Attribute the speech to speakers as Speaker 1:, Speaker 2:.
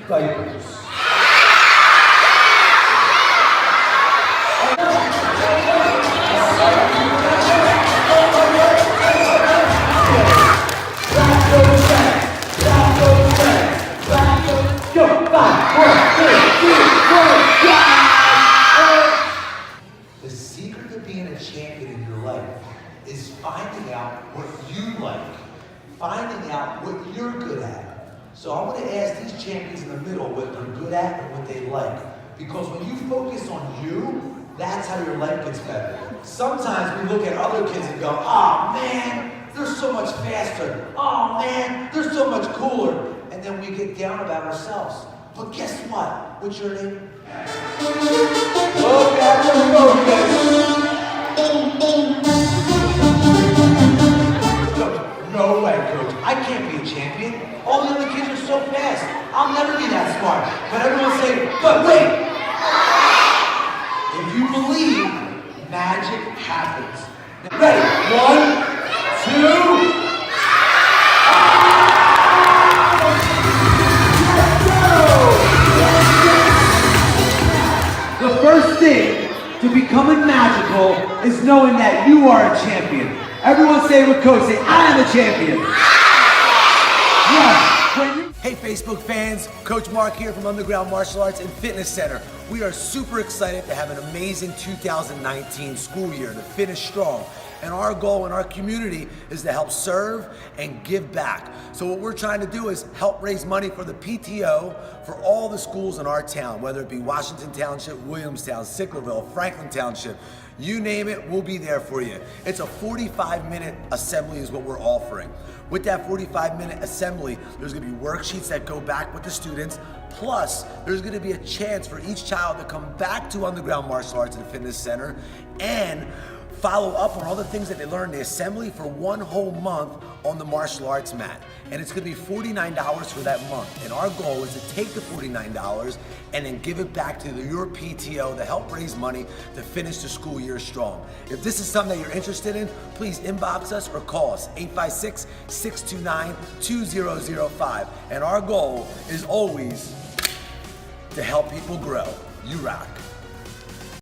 Speaker 1: diapers. The secret to being a champion in your life is finding out what you like, finding out what you're good at. So I want to ask these champions in the middle what they're good at and what they like. Because when you focus on you, that's how your life gets better. Sometimes we look at other kids and go, oh man, they're so much faster. Oh man, they're so much cooler. And then we get down about ourselves. But guess what? What's your name? Look at the focus. No way, coach. I can't be a champion. All the other kids are so fast. I'll never be that smart. But everyone's saying, but wait. If you believe, magic happens. Ready? 1, 2. The first thing to becoming magical is knowing that you are a champion. Everyone say with Coach, say, I am a champion. Yeah. Hey Facebook fans, Coach Mark here from Underground Martial Arts and Fitness Center. We are super excited to have an amazing 2019 school year to finish strong. And our goal in our community is to help serve and give back. So what we're trying to do is help raise money for the PTO for all the schools in our town, whether it be Washington Township, Williamstown, Sicklerville, Franklin Township, you name it, we'll be there for you. It's a 45-minute assembly is what we're offering. With that 45-minute assembly, there's gonna be worksheets that go back with the students, plus there's gonna be a chance for each child to come back to Underground Martial Arts and Fitness Center and follow up on all the things that they learned in the assembly for one whole month on the martial arts mat. And it's gonna be $49 for that month. And our goal is to take the $49 and then give it back to your PTO to help raise money to finish the school year strong. If this is something that you're interested in, please inbox us or call us, 856-629-2005. And our goal is always to help people grow. You rock.